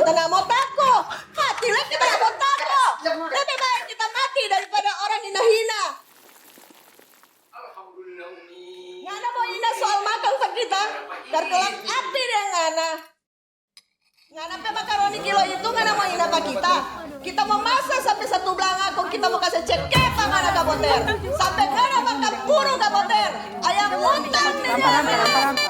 Kita mau tako. Mati lah kita mau tako. Lebih baik kita mati daripada orang hina-hina. Alhamdulillah Umi. Ngana mau hina soal makan sa kita. Terkelam api dia ngana. Ngana pe makaroni kilo itu ngana mau hina pa kita. Kita mau masak sampai 1 bulan aku kita mau kasih cek kepa ngana kaboter. Sampai ngana makan buru kaboter. Ayam muntah nih.